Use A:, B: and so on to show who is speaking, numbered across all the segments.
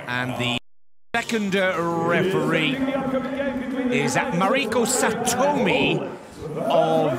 A: And the second referee is Mariko Satomi of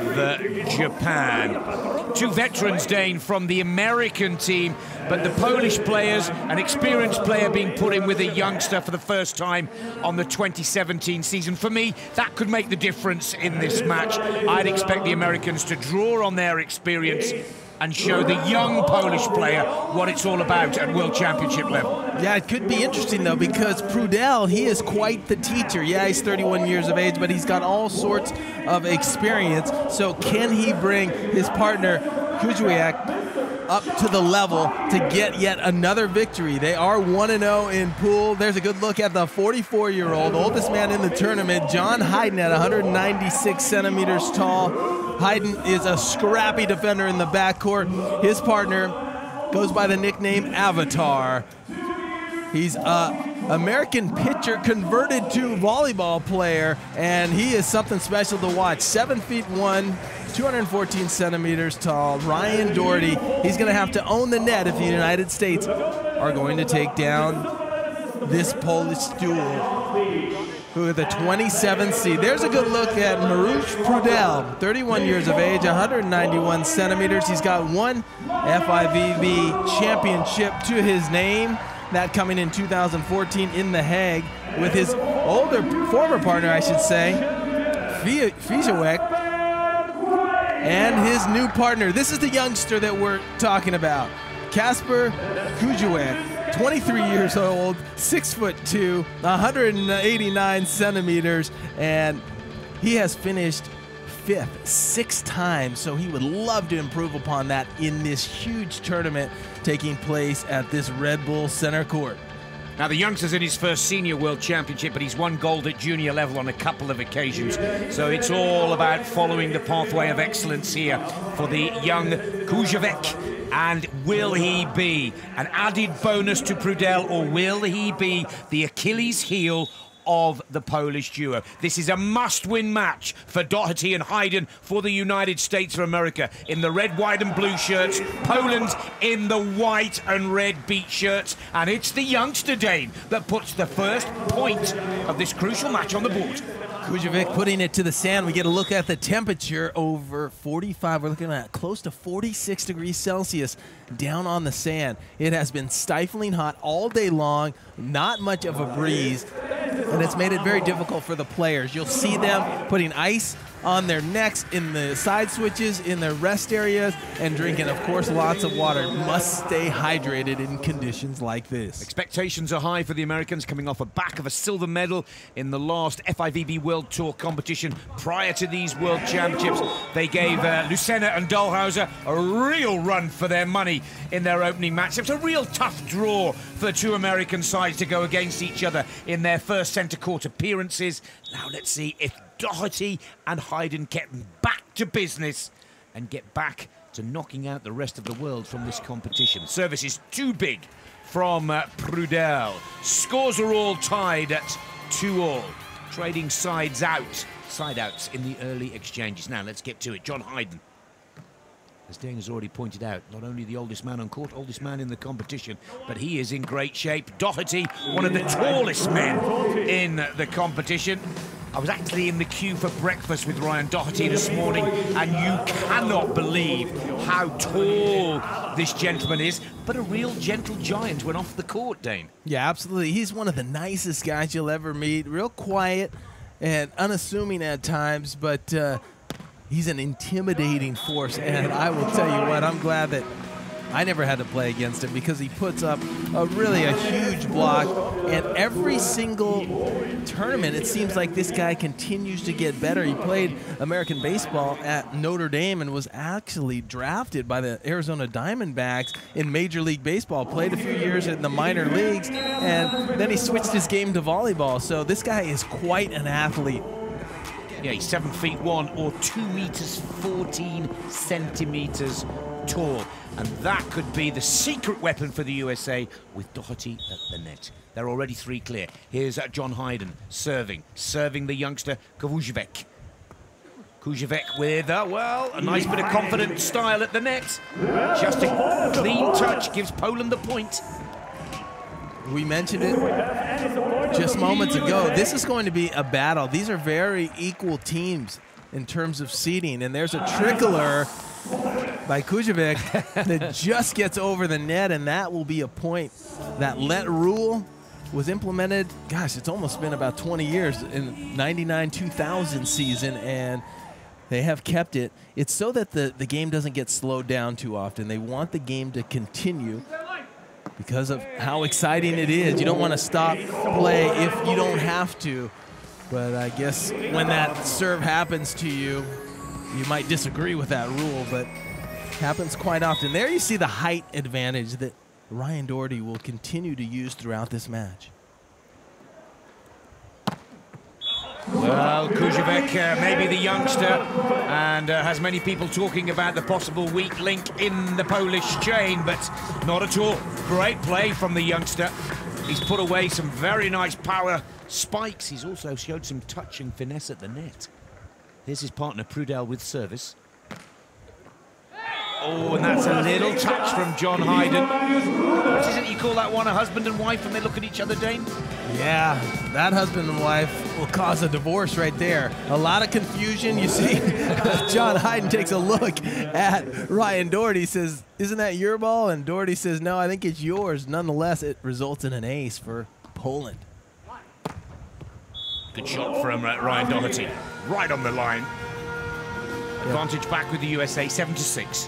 A: Japan. Two veterans, Dane, from the American team, but the Polish players, an experienced player being put in with a youngster for the first time on the 2017 season. For me, that could make the difference in this match. I'd expect the Americans to draw on their experience and show the young Polish player what it's all about at World Championship level.
B: Yeah, it could be interesting, though, because Prudel, he is quite the teacher. Yeah, he's 31 years of age, but he's got all sorts of experience. So can he bring his partner, Kujawiak, up to the level to get yet another victory? They are 1-0 in pool. There's a good look at the 44-year-old, oldest man in the tournament, John Hyden, at 196 centimeters tall. Hyden is a scrappy defender in the backcourt. His partner goes by the nickname Avatar. He's an American pitcher converted to volleyball player, and he is something special to watch. 7'1", 214 centimeters tall. Ryan Doherty, he's going to have to own the net if the United States are going to take down this Polish duel, who are the 27th seed. There's a good look at Marusz Prudel, 31 years of age, 191 centimeters. He's got one FIVB championship to his name, that coming in 2014 in The Hague with his former partner, I should say, Kujawiak, and his new partner. This is the youngster that we're talking about, Kasper Kujawiak. 23 years old, 6'2", 189 centimeters, and he has finished 5th 6 times, so he would love to improve upon that in this huge tournament taking place at this Red Bull Center Court.
A: Now, the youngster's in his first senior world championship, but he's won gold at junior level on a couple of occasions. So it's all about following the pathway of excellence here for the young Kujawiak. And will he be an added bonus to Prudel, or will he be the Achilles heel of the Polish duo? This is a must-win match for Doherty and Hyden for the United States of America in the red, white and blue shirts, Poland in the white and red beach shirts, and it's the youngster, Dane, that puts the first point of this crucial match on the board.
B: Kujawiak putting it to the sand. We get a look at the temperature, over 45. We're looking at close to 46 degrees Celsius down on the sand. It has been stifling hot all day long, not much of a breeze, and it's made it very difficult for the players. You'll see them putting ice on their necks, in the side switches, in their rest areas, and drinking, of course, lots of water. Must stay hydrated in conditions like this.
A: Expectations are high for the Americans, coming off the back of a silver medal in the last FIVB World Tour competition. Prior to these World Championships, they gave Lucena and Dahlhauser a real run for their money in their opening match. It was a real tough draw for the two American sides to go against each other in their first center court appearances. Now let's see if Doherty and Hyden get back to business and get back to knocking out the rest of the world from this competition. Service is too big from Prudel. Scores are all tied at 2-all. Trading side outs in the early exchanges. Now let's get to it. John Hyden, as Dane has already pointed out, not only the oldest man on court, oldest man in the competition, but he is in great shape. Doherty, one of the tallest men in the competition. I was actually in the queue for breakfast with Ryan Doherty this morning, and you cannot believe how tall this gentleman is, but a real gentle giant when off the court, Dane.
B: Yeah, absolutely. He's one of the nicest guys you'll ever meet. Real quiet and unassuming at times, but he's an intimidating force, and I will tell you what, I'm glad that I never had to play against him, because he puts up a huge block, and every single tournament it seems like this guy continues to get better. He played American baseball at Notre Dame and was actually drafted by the Arizona Diamondbacks in Major League Baseball, played a few years in the minor leagues, and then he switched his game to volleyball. So this guy is quite an athlete.
A: Yeah, he's 7'1" or 2 meters 14 centimeters tall, and that could be the secret weapon for the USA with Doherty at the net. They're already 3 clear. Here's John Hyden serving the youngster Kujawiak. Kujawiak with a nice bit of confident style at the net. Just a clean touch gives Poland the point.
B: we mentioned it just moments ago. This is going to be a battle. These are very equal teams in terms of seeding, and there's a trickler by Kujawiak that just gets over the net, and that will be a point. That let rule was implemented, gosh, it's almost been about 20 years, in 99-2000 season, and they have kept it. It's so that the game doesn't get slowed down too often. They want the game to continue because of how exciting it is. You don't want to stop play if you don't have to. But I guess when that serve happens to you, you might disagree with that rule, but it happens quite often. There you see the height advantage that Ryan Doherty will continue to use throughout this match.
A: Well, Kujawiak, maybe the youngster, and has many people talking about the possible weak link in the Polish chain, but not at all. Great play from the youngster. He's put away some very nice power spikes. He's also showed some touch and finesse at the net. Here's his partner, Prudel, with service. Oh, and that's a little touch from John Hyden. What is it you call that one, a husband and wife, when they look at each other, Dane?
B: Yeah, that husband and wife will cause a divorce right there. A lot of confusion. You see, John Hyden takes a look at Ryan Doherty, says, "Isn't that your ball?" And Doherty says, "No, I think it's yours." Nonetheless, it results in an ace for Poland.
A: Good shot from Ryan Doherty, right on the line. Advantage back with the USA, 7-6.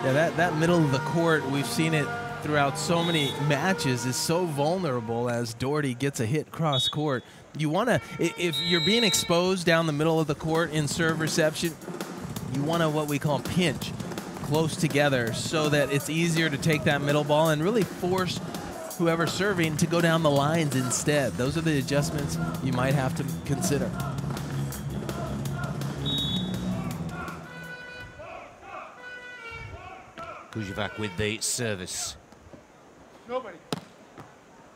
B: Yeah, that middle of the court, we've seen it throughout so many matches, is so vulnerable as Doherty gets a hit cross court. You want to, if you're being exposed down the middle of the court in serve reception, you want to what we call pinch close together so that it's easier to take that middle ball and really force whoever's serving to go down the lines instead. Those are the adjustments you might have to consider.
A: Kujawiak with the service.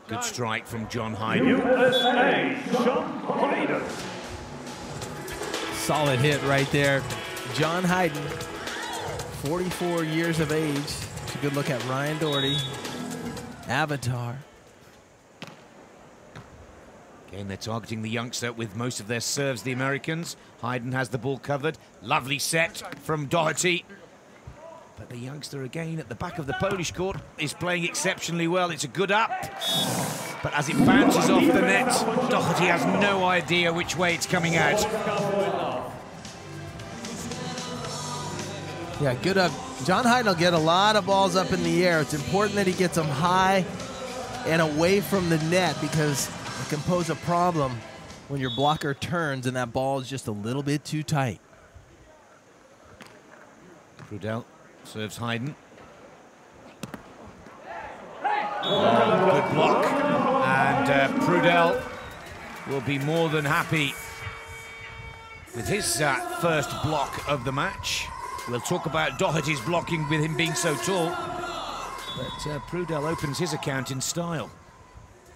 A: Good strike from John Hyden.
C: USA, John Hyden.
B: Solid hit right there. John Hyden, 44 years of age. It's a good look at Ryan Doherty. Avatar.
A: Again, they're targeting the youngster with most of their serves, the Americans. Hyden has the ball covered. Lovely set from Doherty. But the youngster, again, at the back of the Polish court, is playing exceptionally well. It's a good up. But as it bounces off the net, Doherty has no idea which way it's coming out.
B: Yeah, good up. John Hyden will get a lot of balls up in the air. It's important that he gets them high and away from the net because it can pose a problem when your blocker turns and that ball is just a little bit too tight.
A: Prudel serves Hyden. Oh, good block. And Prudel will be more than happy with his first block of the match. We'll talk about Doherty's blocking with him being so tall. But Prudel opens his account in style.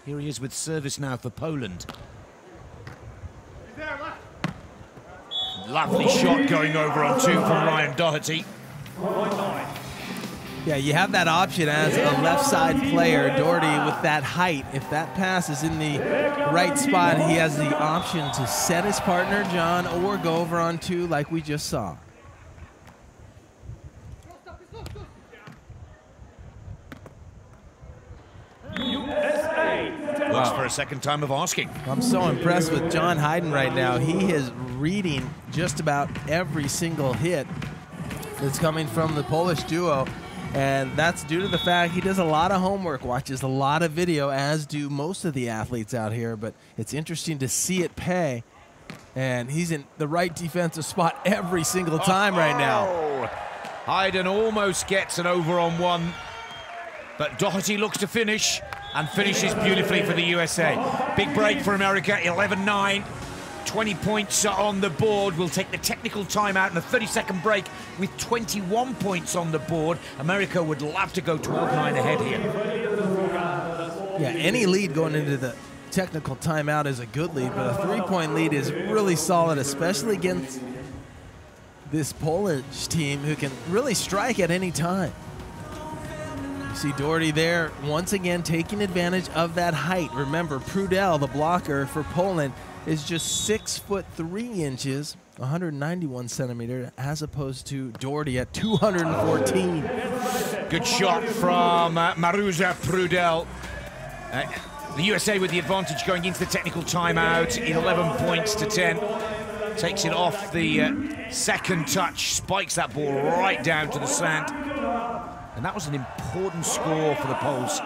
A: Here he is with service now for Poland. Lovely shot going over on two from Ryan Doherty.
B: Yeah, you have that option as a left side player, Doherty, with that height. If that pass is in the right spot, he has the option to set his partner, John, or go over on two like we just saw.
A: Looks for a second time of asking.
B: I'm so impressed with John Hyden right now. He is reading just about every single hit that's coming from the Polish duo, and that's due to the fact he does a lot of homework, watches a lot of video, as do most of the athletes out here, but it's interesting to see it pay, and he's in the right defensive spot every single time right now.
A: Hyden almost gets an over on one, but Doherty looks to finish and finishes beautifully for the USA. Big break for America, 11-9. 20 points on the board. We'll take the technical timeout and a 30-second break with 21 points on the board. America would love to go 12-9 ahead here.
B: Yeah, any lead going into the technical timeout is a good lead, but a three-point lead is really solid, especially against this Polish team who can really strike at any time. You See Doherty there once again taking advantage of that height. Remember, Prudel, the blocker for Poland, is just 6'3", 191 centimeter, as opposed to Doherty at 214.
A: Good shot from Maruza Prudel. The USA with the advantage going into the technical timeout, 11 points to 10. Takes it off the second touch, spikes that ball right down to the sand. And that was an important score for the Poles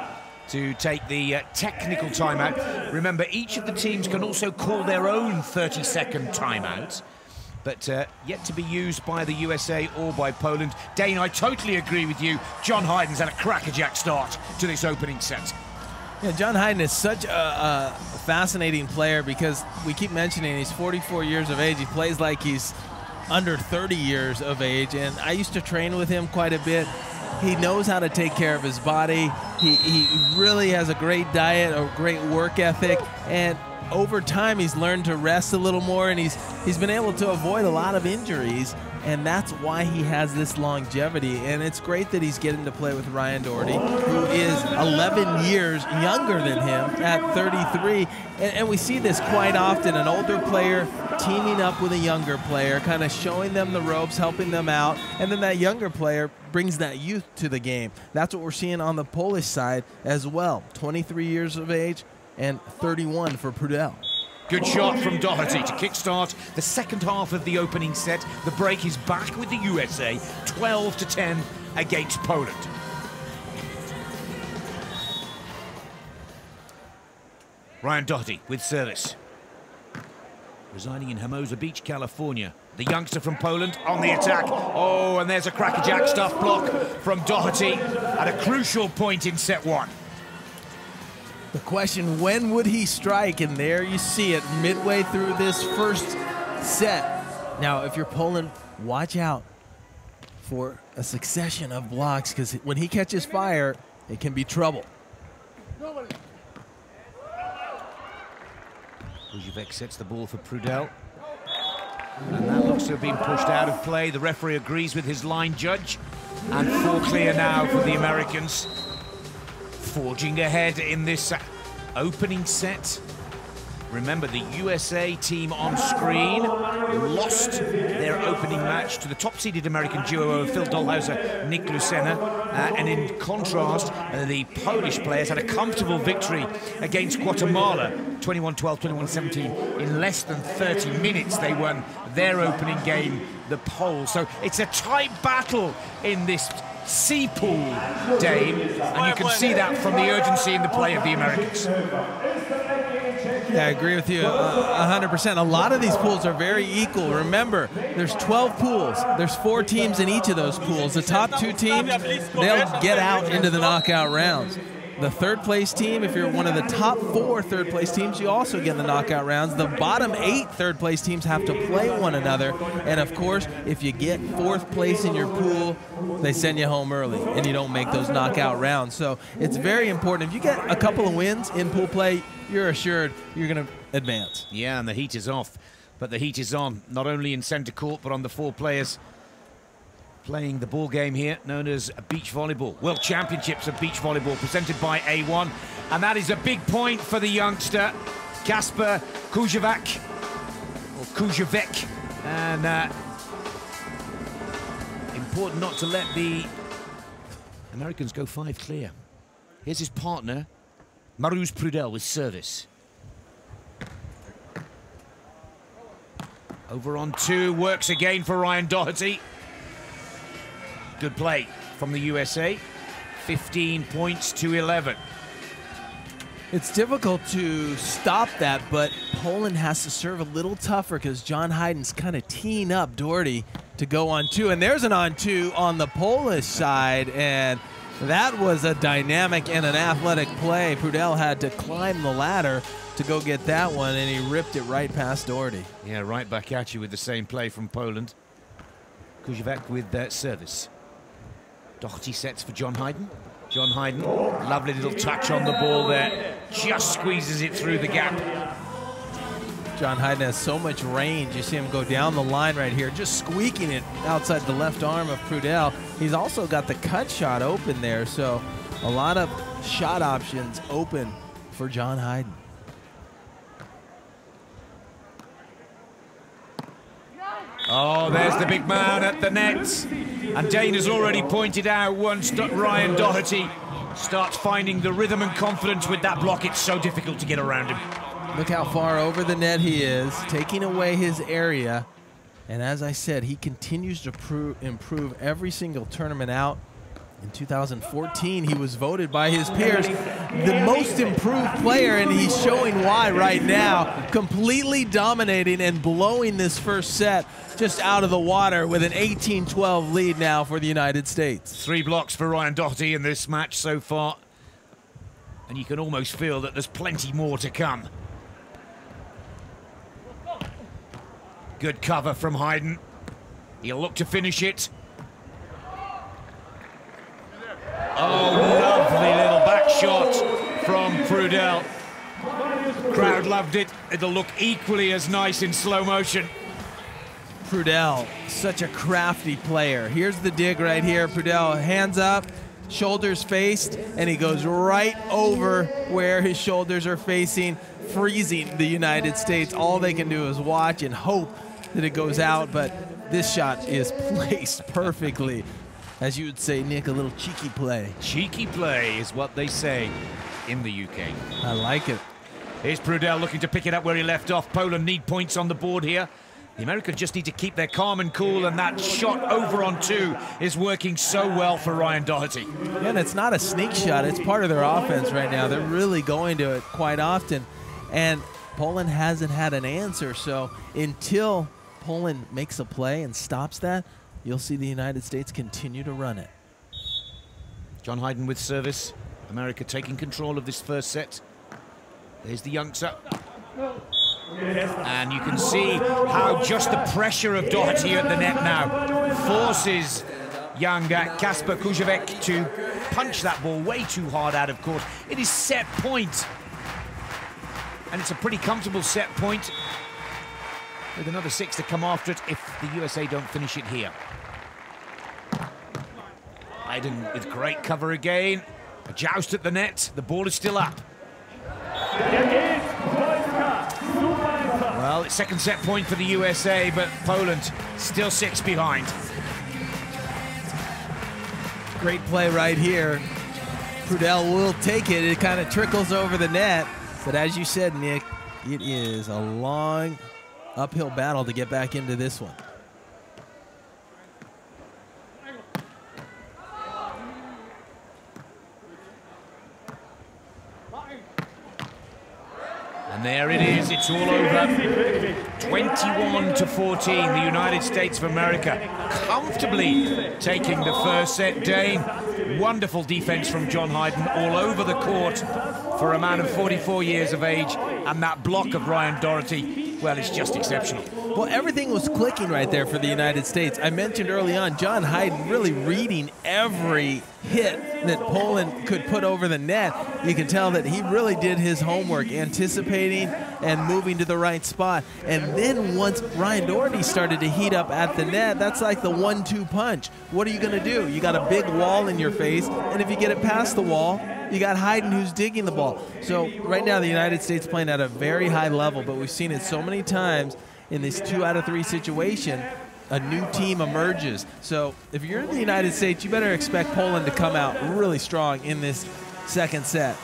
A: to take the technical timeout. Remember, each of the teams can also call their own 30-second timeout, but yet to be used by the USA or by Poland. Dane, I totally agree with you. John Hyden's had a crackerjack start to this opening set.
B: Yeah, John Hyden is such a fascinating player because we keep mentioning he's 44 years of age. He plays like he's under 30 years of age, and I used to train with him quite a bit. He knows how to take care of his body. He really has a great diet, a great work ethic, and over time he's learned to rest a little more, and he's been able to avoid a lot of injuries, and that's why he has this longevity. And it's great that he's getting to play with Ryan Doherty, who is 11 years younger than him at 33. And we see this quite often, an older player teaming up with a younger player, kind of showing them the ropes, helping them out, and then that younger player brings that youth to the game. That's what we're seeing on the Polish side as well. 23 years of age and 31 for Prudel.
A: Good shot from Doherty to kickstart the second half of the opening set. The break is back with the USA, 12-10 against Poland. Ryan Doherty with service. Residing in Hermosa Beach, California. The youngster from Poland on the attack. Oh, and there's a crackerjack stuff block from Doherty at a crucial point in set one.
B: The question, when would he strike? And there you see it midway through this first set. Now, if you're Poland, watch out for a succession of blocks, because when he catches fire, it can be trouble.
A: Kujawiak sets the ball for Prudel. And that looks to have been pushed out of play. The referee agrees with his line judge. And 4 clear now for the Americans. Forging ahead in this opening set. Remember, the USA team on screen lost their opening match to the top-seeded American duo of Phil Dolhauser, Nick Lucena. And in contrast, the Polish players had a comfortable victory against Guatemala, 21-12, 21-17. In less than 30 minutes, they won their opening game, the Poles. So it's a tight battle in this C pool, Dave, and you can see that from the urgency in the play of the Americans.
B: Yeah, I agree with you 100%. A lot of these pools are very equal. Remember, there's 12 pools. There's 4 teams in each of those pools. The top 2 teams, they'll get out into the knockout rounds. The third place team, if you're one of the top 4 third place teams, you also get in the knockout rounds. The bottom 8 third place teams have to play one another. And of course, if you get 4th place in your pool, they send you home early and you don't make those knockout rounds. So it's very important. If you get a couple of wins in pool play, you're assured you're going to advance.
A: Yeah, and the heat is off. But the heat is on, not only in center court, but on the 4 players playing the ball game here, known as beach volleyball. World Championships of Beach Volleyball, presented by A1. And that is a big point for the youngster, Kasper Kujawiak, or Kujawiak. And important not to let the Americans go 5 clear. Here's his partner, Maruza Prudel, with service. Over on 2, works again for Ryan Doherty. Good play from the USA, 15 points to 11.
B: It's difficult to stop that, but Poland has to serve a little tougher because John Hyden's kind of teeing up Doherty to go on 2. And there's an on 2 on the Polish side, and that was a dynamic and an athletic play. Prudel had to climb the ladder to go get that one, and he ripped it right past Doherty.
A: Yeah, right back at you with the same play from Poland. Kujawiak with service. Doherty sets for John Hyden. John Hyden, lovely little touch on the ball there. Just squeezes it through the gap.
B: John Hyden has so much range. You see him go down the line right here, just squeaking it outside the left arm of Prudel. He's also got the cut shot open there, so a lot of shot options open for John Hyden.
A: Oh, there's the big man at the net. And Dane has already pointed out, once Ryan Doherty starts finding the rhythm and confidence with that block, it's so difficult to get around him.
B: Look how far over the net he is, taking away his area. And as I said, he continues to improve every single tournament out. In 2014, he was voted by his peers the most improved player, and he's showing why right now, completely dominating and blowing this first set just out of the water with an 18-12 lead now for the United States.
A: 3 blocks for Ryan Doherty in this match so far, and you can almost feel that there's plenty more to come. Good cover from Hyden. He'll look to finish it. Oh, lovely little back shot from Prudel. Crowd loved it. It'll look equally as nice in slow motion.
B: Prudel, such a crafty player. Here's the dig right here. Prudel, hands up, shoulders faced, and he goes right over where his shoulders are facing, freezing the United States. All they can do is watch and hope that it goes out, but this shot is placed perfectly. As you would say, Nick, a little cheeky play.
A: Cheeky play is what they say in the UK.
B: I like it.
A: Here's Prudel looking to pick it up where he left off. Poland need points on the board here. The Americans just need to keep their calm and cool, and that shot over on 2 is working so well for Ryan Doherty.
B: Yeah, and it's not a sneak shot. It's part of their offense right now. They're really going to it quite often, and Poland hasn't had an answer. So until Poland makes a play and stops that, you'll see the United States continue to run it.
A: John Hyden with service. America taking control of this first set. There's the youngster. And you can see how just the pressure of Doherty at the net now forces young Kasper Kujawiak to punch that ball way too hard out of court. It is set point. And it's a pretty comfortable set point, with another 6 to come after it if the USA don't finish it here. Hyden with great cover again. A joust at the net. The ball is still up. Well, it's second set point for the USA, but Poland still 6 behind.
B: Great play right here. Prudel will take it. It kind of trickles over the net. But as you said, Nick, it is a long uphill battle to get back into this one.
A: And there it is, it's all over. 21-14, the United States of America comfortably taking the first set. Dane, wonderful defense from John Hyden all over the court for a man of 44 years of age, and that block of Ryan Doherty, well, it's just exceptional.
B: Well, everything was clicking right there for the United States. I mentioned early on, John Hyden really reading every hit that Poland could put over the net. You can tell that he really did his homework, anticipating and moving to the right spot. And then once Ryan Doherty started to heat up at the net, that's like the 1-2 punch. What are you going to do? You got a big wall in your face, and if you get it past the wall, you got Hyden who's digging the ball. So right now the United States playing at a very high level, but we've seen it so many times in this 2 out of 3 situation. A new team emerges. So if you're in the United States, you better expect Poland to come out really strong in this second set.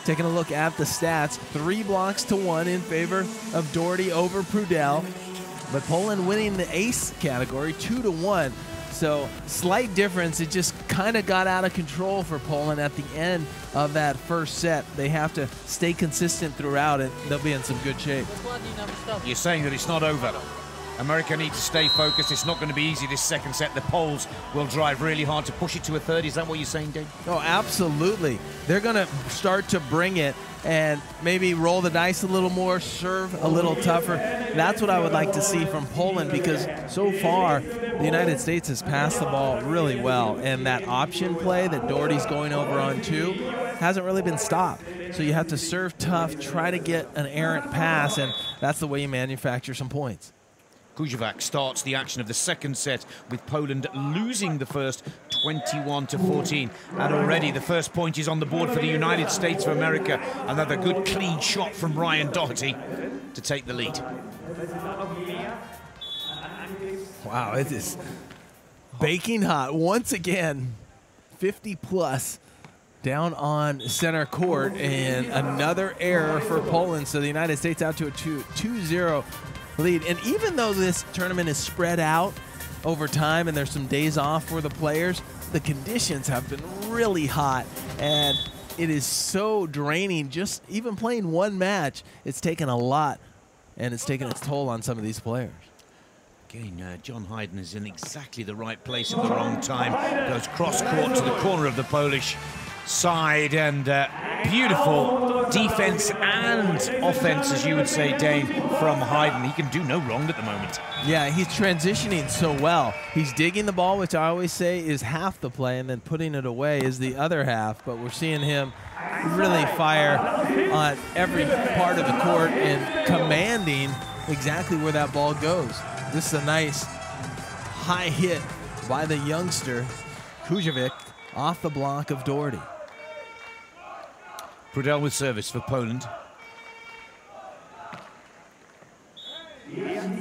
B: Taking a look at the stats, 3 blocks to 1 in favor of Doherty over Prudel, but Poland winning the ace category 2-1. So slight difference. It just kind of got out of control for Poland at the end of that first set. They have to stay consistent throughout it. They'll be in some good shape.
A: You're saying that it's not over. America need to stay focused. It's not going to be easy this second set. The Poles will drive really hard to push it to a third. Is that what you're saying, Dave?
B: Oh, absolutely. They're going to start to bring it and maybe roll the dice a little more, serve a little tougher. That's what I would like to see from Poland, because so far the United States has passed the ball really well, and that option play that Doherty's going over on 2 hasn't really been stopped. So you have to serve tough, try to get an errant pass, and that's the way you manufacture some points.
A: Kujawiak starts the action of the second set with Poland losing the first 21-14. And already the first point is on the board for the United States of America. Another good clean shot from Ryan Doherty to take the lead.
B: Wow, it is baking hot once again. 50+ down on center court, and another error for Poland. So the United States out to a 2-0 lead. And even though this tournament is spread out over time and there's some days off for the players, the conditions have been really hot, and it is so draining. Just even playing one match, it's taken a lot, and it's taken its toll on some of these players.
A: Again, John Hyden is in exactly the right place at the wrong time. Goes cross-court to the corner of the Polish side, and beautiful defense and offense, as you would say, Dane, from Hyden. He can do no wrong at the moment.
B: Yeah, he's transitioning so well. He's digging the ball, which I always say is half the play, and then putting it away is the other half. But we're seeing him really fire on every part of the court and commanding exactly where that ball goes. This is a nice high hit by the youngster, Kujawiak, off the block of Doherty.
A: Prudel with service for Poland.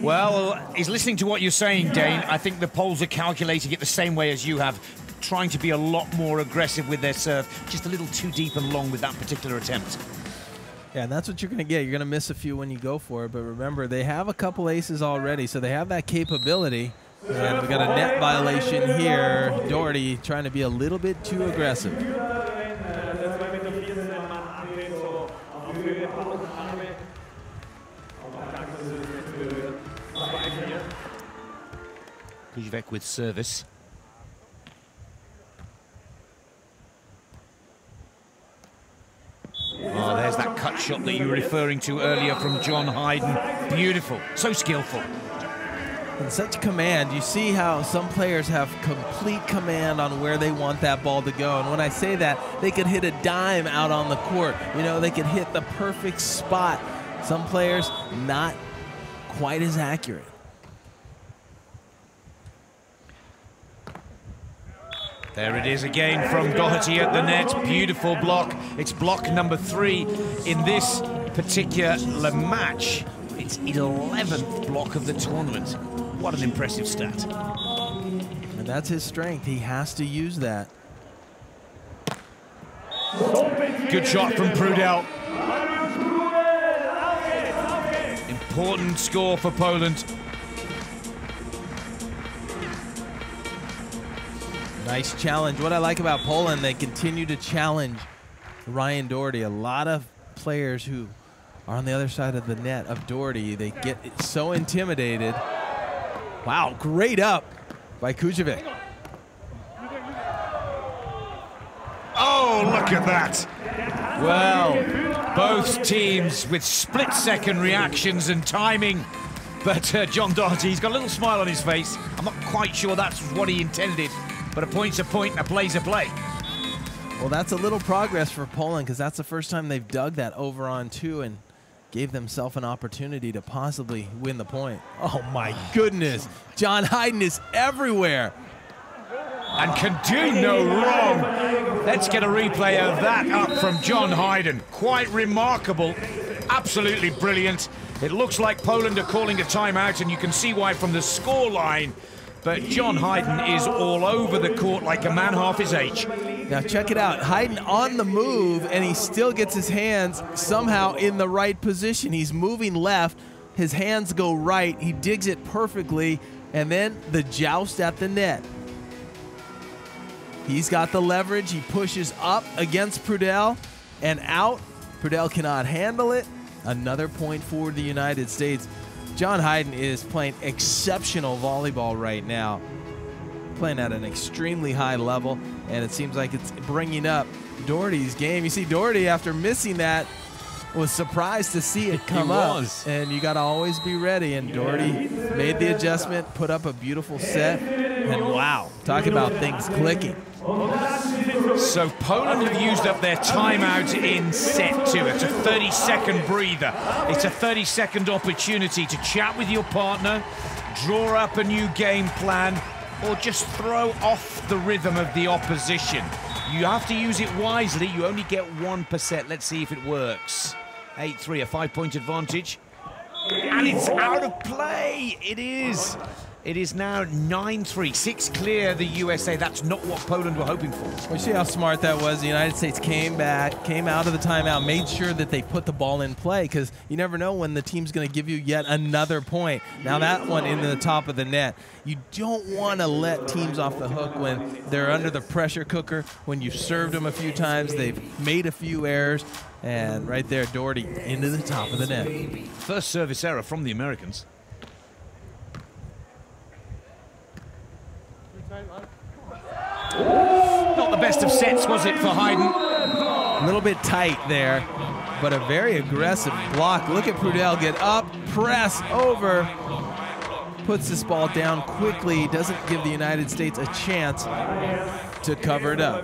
A: Well, he's listening to what you're saying, Dane. I think the Poles are calculating it the same way as you have, trying to be a lot more aggressive with their serve. Just a little too deep and long with that particular attempt.
B: Yeah, and that's what you're going to get. You're going to miss a few when you go for it. But remember, they have a couple aces already, so they have that capability. And we got a net violation here. Doherty trying to be a little bit too aggressive.
A: Kujawiak with service. Oh, there's that cut shot that you were referring to earlier from John Hyden. Beautiful, so skillful.
B: And such command. You see how some players have complete command on where they want that ball to go. And when I say that, they could hit a dime out on the court. You know, they could hit the perfect spot. Some players not quite as accurate.
A: There it is again from Doherty at the net. Beautiful block. It's block number 3 in this particular match. It's 11th block of the tournament. What an impressive stat.
B: And that's his strength. He has to use that.
A: Good shot from Prudel. Important score for Poland.
B: Nice challenge. What I like about Poland, they continue to challenge Ryan Doherty. A lot of players who are on the other side of the net of Doherty, they get so intimidated. Wow, great up by Kujawiak.
A: Oh, look at that. Well, both teams with split-second reactions and timing. But John Doherty, he's got a little smile on his face. I'm not quite sure that's what he intended. But a point's a point and a play's a play.
B: Well, that's a little progress for Poland, because that's the first time they've dug that over on 2 and gave themselves an opportunity to possibly win the point. Oh, my goodness. John Hyden is everywhere.
A: And can do no wrong. Let's get a replay of that up from John Hyden. Quite remarkable. Absolutely brilliant. It looks like Poland are calling a timeout, and you can see why from the scoreline. But John Hyden is all over the court like a man half his age.
B: Now check it out. Hyden on the move, and he still gets his hands somehow in the right position. He's moving left. His hands go right. He digs it perfectly, and then the joust at the net. He's got the leverage. He pushes up against Prudel and out. Prudel cannot handle it. Another point for the United States. John Hyden is playing exceptional volleyball right now, playing at an extremely high level, and it seems like it's bringing up Doherty's game. You see Doherty, after missing that, was surprised to see it come up. And you got to always be ready, and Doherty made the adjustment, put up a beautiful set, and wow, talk about things clicking.
A: So Poland have used up their timeout in set 2. It's a 30-second breather. It's a 30-second opportunity to chat with your partner, draw up a new game plan, or just throw off the rhythm of the opposition. You have to use it wisely. You only get 1%. Let's see if it works. 8-3, a 5-point advantage. And it's out of play. It is. It is now 9-3, 6 clear the USA. That's not what Poland were hoping for.
B: Well, you see how smart that was? The United States came back, came out of the timeout, made sure that they put the ball in play, because you never know when the team's going to give you yet another point. Now that one into the top of the net. You don't want to let teams off the hook when they're under the pressure cooker, when you've served them a few times, they've made a few errors, and right there, Doherty into the top of the net.
A: First service error from the Americans. Not the best of sets, was it, for Hyden?
B: A little bit tight there, but a very aggressive block. Look at Prudel get up, press over, puts this ball down quickly, doesn't give the United States a chance to cover it up.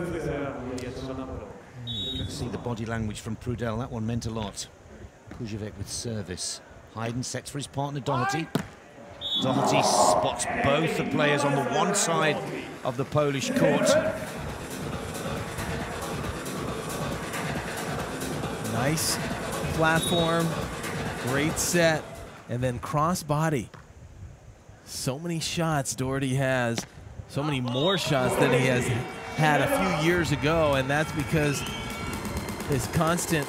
A: You can see the body language from Prudel. That one meant a lot. Kujawiak with service. Hyden sets for his partner, Doherty. Doherty spots both the players on the one side of the Polish court.
B: Nice platform, great set, and then cross body. So many shots Doherty has, so many more shots than he has had a few years ago, and that's because his constant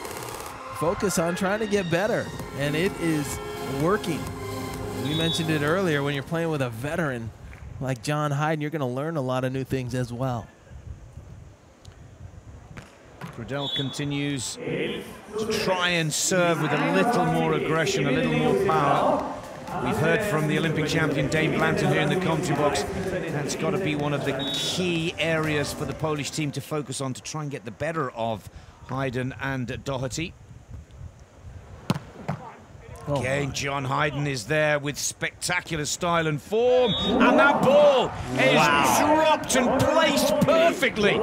B: focus on trying to get better, and it is working. We mentioned it earlier, when you're playing with a veteran like John Hyden, you're going to learn a lot of new things as well.
A: Prudel continues to try and serve with a little more aggression, a little more power. We've heard from the Olympic champion Dave Blanton here in the commentary box. That's got to be one of the key areas for the Polish team to focus on to try and get the better of Hyden and Doherty. Again, John Hyden is there with spectacular style and form, and that ball is dropped and placed perfectly.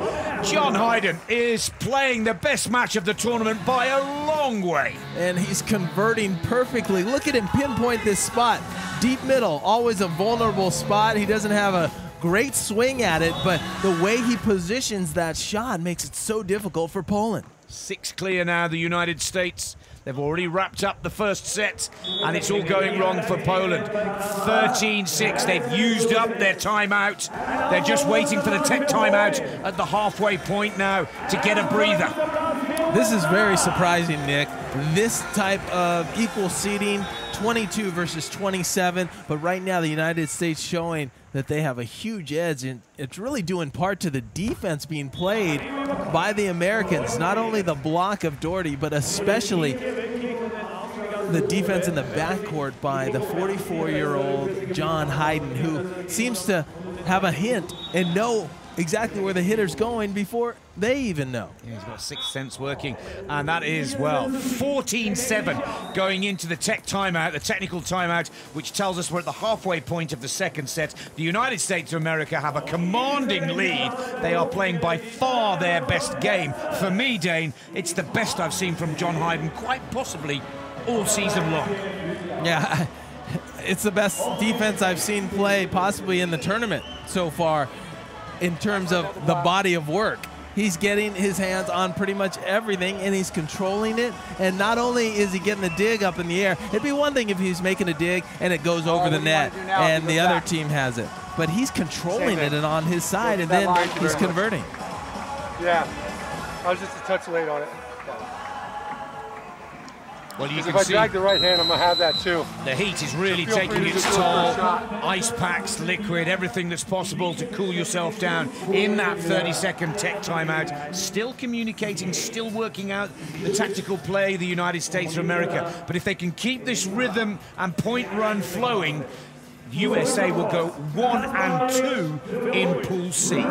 A: John Hyden is playing the best match of the tournament by a long way.
B: And he's converting perfectly. Look at him pinpoint this spot. Deep middle, always a vulnerable spot. He doesn't have a great swing at it, but the way he positions that shot makes it so difficult for Poland.
A: 6 clear now, the United States. They've already wrapped up the first set, and it's all going wrong for Poland. 13-6, they've used up their timeout. They're just waiting for the tech timeout at the halfway point now to get a breather.
B: This is very surprising, Nick. This type of equal seeding, 22 versus 27, but right now the United States showing that they have a huge edge, and it's really due in part to the defense being played by the Americans. Not only the block of Doherty, but especially the defense in the backcourt by the 44-year-old John Hyden, who seems to have a hint and know exactly where the hitter's going before they even know.
A: Yeah, he's got 6th sense working, and that is, well, 14-7 going into the tech timeout, the technical timeout, which tells us we're at the halfway point of the second set. The United States of America have a commanding lead. They are playing by far their best game. For me, Dane, it's the best I've seen from John Hyden, quite possibly all season long.
B: Yeah, it's the best defense I've seen play possibly in the tournament so far in terms of the body of work. He's getting his hands on pretty much everything, and he's controlling it. And not only is he getting the dig up in the air, it'd be one thing if he's making a dig and it goes over the net and the other team has it. But he's controlling it and on his side, and then he's converting.
D: Yeah, I was just a touch late on it.
A: Well, you can
D: if I
A: see
D: drag the right hand, I'm going to have that too.
A: The heat is really
D: So
A: taking its toll. Ice packs, liquid, everything that's possible to cool yourself down in that 30-second tech timeout. Still communicating, still working out the tactical play, the United States of America. But if they can keep this rhythm and point run flowing, USA will go 1 and 2 in Pool C.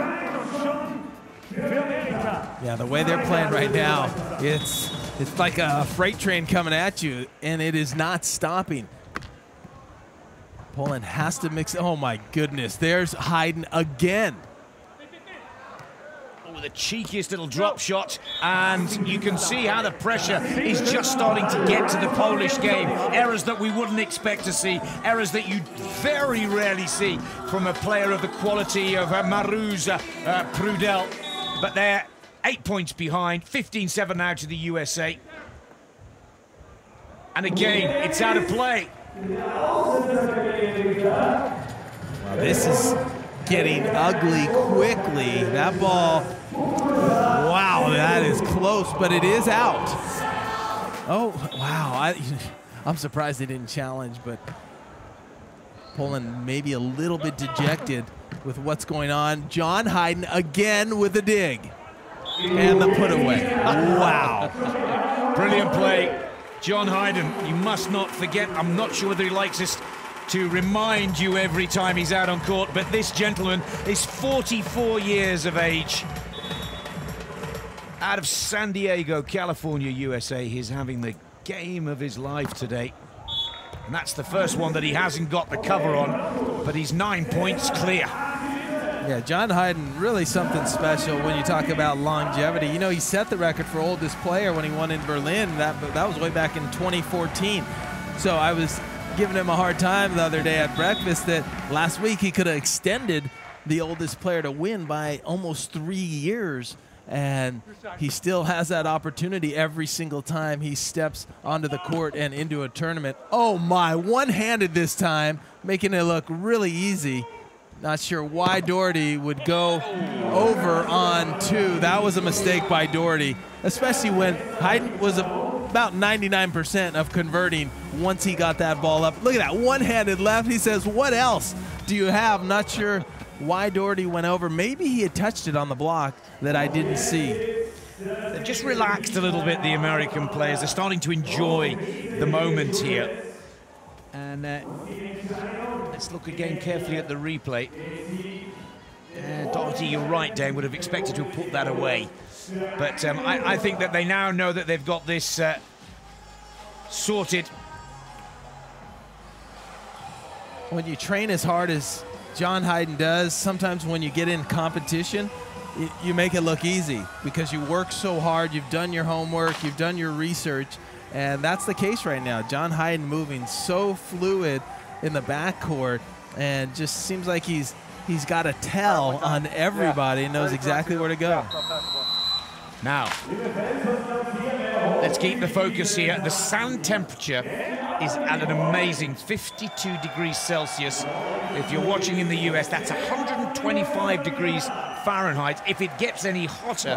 B: Yeah, the way they're playing right now, it's like a freight train coming at you, and it is not stopping. Poland has to mix. Oh my goodness, there's Hyden again.
A: with the cheekiest little drop shot, and you can see how the pressure is just starting to get to the Polish game. Errors that we wouldn't expect to see, errors that you very rarely see from a player of the quality of Maruza Prudel. But they're 8 points behind, 15-7 now to the USA. And again, it's out of play.
B: Wow, this is getting ugly quickly. That ball, wow, that is close, but it is out. Oh, wow. I'm surprised they didn't challenge, but Poland maybe a little bit dejected with what's going on. John Hyden again with the dig. And the put away. Wow.
A: Brilliant play. John Hyden, you must not forget, I'm not sure whether he likes us to remind you every time he's out on court, but this gentleman is 44 years of age. Out of San Diego, California, USA, he's having the game of his life today. And that's the first one that he hasn't got the cover on, but he's 9 points clear.
B: Yeah, John Hyden, really something special when you talk about longevity. You know, he set the record for oldest player when he won in Berlin. That was way back in 2014. So I was giving him a hard time the other day at breakfast that last week he could have extended the oldest player to win by almost 3 years. And he still has that opportunity every single time he steps onto the court and into a tournament. Oh my, one-handed this time, making it look really easy. Not sure why Doherty would go over on two. That was a mistake by Doherty, especially when Hyden was about 99% of converting once he got that ball up. Look at that, one-handed left. He says, what else do you have? Not sure why Doherty went over. Maybe he had touched it on the block that I didn't see.
A: They've just relaxed a little bit, the American players. They're starting to enjoy the moment here. And let's look again carefully at the replay. Doherty, you're right, Dane, would have expected to have put that away. But I think that they now know that they've got this sorted.
B: When you train as hard as John Hyden does, sometimes when you get in competition, you make it look easy because you work so hard, you've done your homework, you've done your research, and that's the case right now. John Hyden moving so fluid in the backcourt and just seems like he's got a tell on everybody and knows exactly where to go.
A: Now, let's keep the focus here. The sand temperature is at an amazing 52 degrees Celsius. If you're watching in the US, that's 125 degrees Fahrenheit. If it gets any hotter,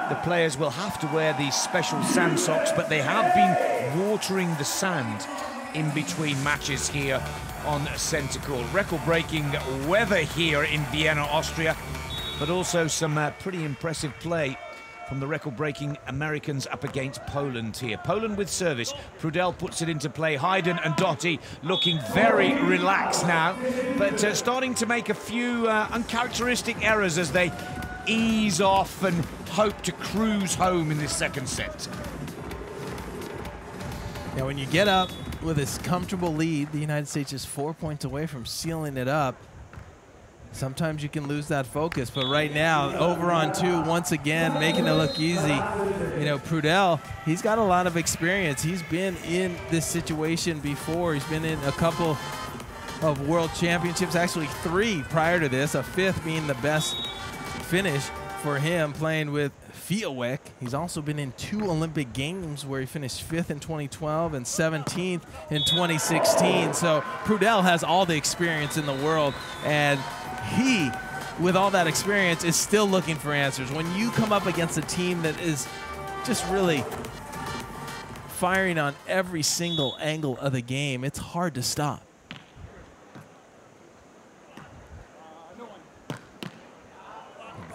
A: the players will have to wear these special sand socks, but they have been watering the sand in between matches here on center court. Record-breaking weather here in Vienna, Austria, but also some pretty impressive play from the record-breaking Americans up against Poland here. Poland with service. Prudel puts it into play. Hyden and Doherty looking very relaxed now, but starting to make a few uncharacteristic errors as they ease off and hope to cruise home in this second set.
B: Now, when you get up with this comfortable lead, the United States is 4 points away from sealing it up. Sometimes you can lose that focus, but right now, over on two, once again, making it look easy. You know, Prudel, he's got a lot of experience. He's been in this situation before. He's been in a couple of world championships, actually 3 prior to this, a 5th being the best finish for him playing with Kujawiak. He's also been in 2 Olympic Games where he finished 5th in 2012 and 17th in 2016. So Prudel has all the experience in the world, and he, with all that experience, is still looking for answers. When you come up against a team that is just really firing on every single angle of the game, it's hard to stop.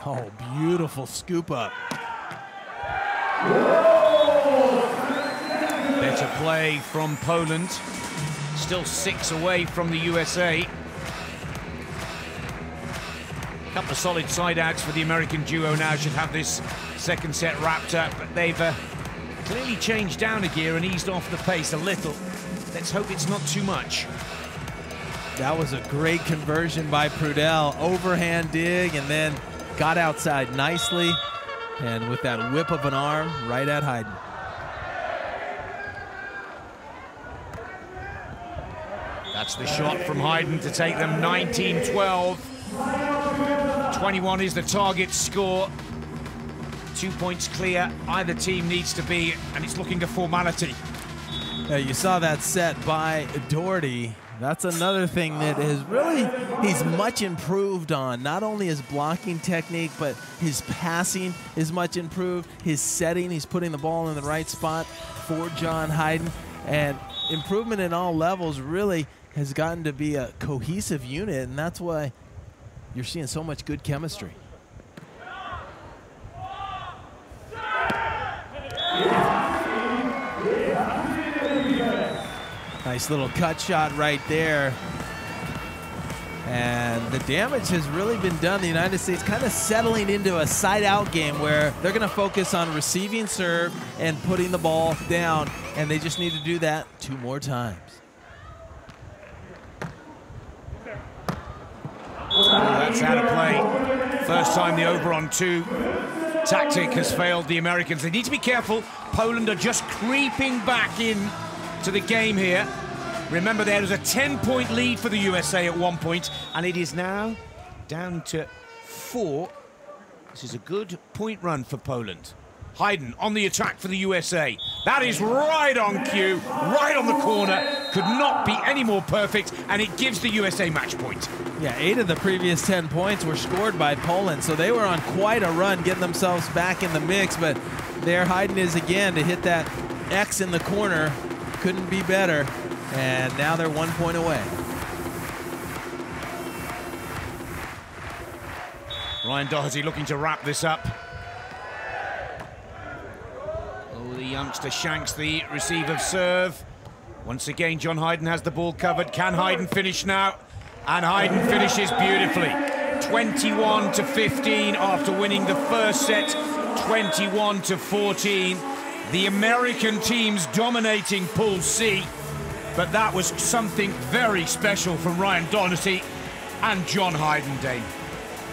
B: Oh, beautiful scoop up.
A: Better play from Poland. Still 6 away from the USA. Couple of solid side outs for the American duo now. Should have this second set wrapped up, but they've clearly changed down a gear and eased off the pace a little. Let's hope it's not too much.
B: That was a great conversion by Prudel. Overhand dig and then got outside nicely, and with that whip of an arm right at Hyden.
A: That's the shot from Hyden to take them 19-12. 21 is the target score. 2 points clear. Either team needs to be, and it's looking a formality.
B: You saw that set by Doherty. That's another thing that is really, he's much improved on. Not only his blocking technique, but his passing is much improved. His setting, he's putting the ball in the right spot for John Hyden. And improvement in all levels really has gotten to be a cohesive unit, and that's why you're seeing so much good chemistry. Nice little cut shot right there. And the damage has really been done. The United States kind of settling into a side-out game where they're going to focus on receiving serve and putting the ball down, and they just need to do that 2 more times.
A: Oh, that's out of play. First time the over-on-2 tactic has failed the Americans. They need to be careful. Poland are just creeping back in to the game here. Remember, there was a 10-point lead for the USA at one point, and it is now down to 4. This is a good point run for Poland. Hyden on the attack for the USA. That is right on cue, right on the corner. Could not be any more perfect, and it gives the USA match point.
B: Yeah, 8 of the previous 10 points were scored by Poland, so they were on quite a run getting themselves back in the mix, but there Hyden is again to hit that X in the corner. Couldn't be better, and now they're 1 point away.
A: Ryan Doherty looking to wrap this up. Oh, the youngster shanks the receive of serve. Once again, John Hyden has the ball covered. Can Hyden finish now? And Hyden finishes beautifully. 21-15 after winning the first set, 21-14. The American teams dominating Pool C, but that was something very special from Ryan Doherty and John Hyden, Dane.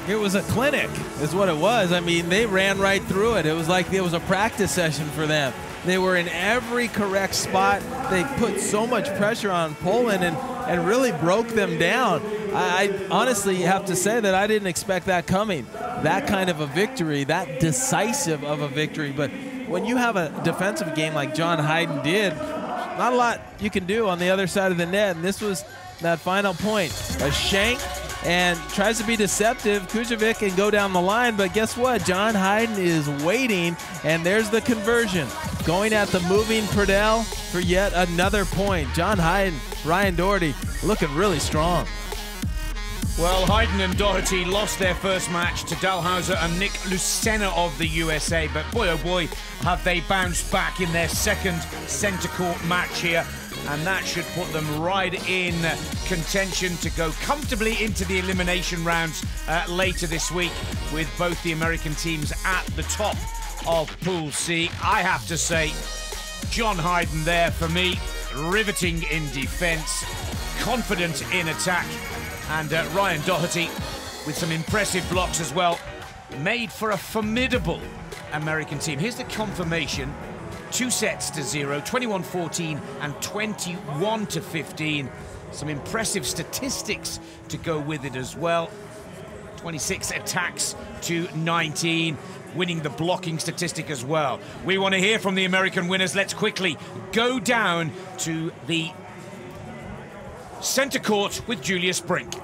B: It was a clinic, is what it was. I mean, they ran right through it. It was like it was a practice session for them. They were in every correct spot. They put so much pressure on Poland and really broke them down. I honestly have to say that I didn't expect that coming. That kind of a victory, that decisive of a victory. But when you have a defensive game like John Hyden did, not a lot you can do on the other side of the net. And this was that final point. A shank, and tries to be deceptive. Kujawiak can go down the line, but guess what? John Hyden is waiting, and there's the conversion. Going at the moving Prudel for yet another point. John Hyden, Ryan Doherty looking really strong.
A: Well, Hyden and Doherty lost their first match to Dalhouser and Nick Lucena of the USA, but boy oh boy, have they bounced back in their second centre court match here, and that should put them right in contention to go comfortably into the elimination rounds later this week, with both the American teams at the top of Pool C. I have to say, John Hyden there for me, riveting in defence, confident in attack, and Ryan Doherty with some impressive blocks as well, made for a formidable American team. Here's the confirmation: 2-0, 21-14 and 21-15. Some impressive statistics to go with it as well. 26 attacks to 19, winning the blocking statistic as well. We want to hear from the American winners. Let's quickly go down to the centre court with Julius Brink.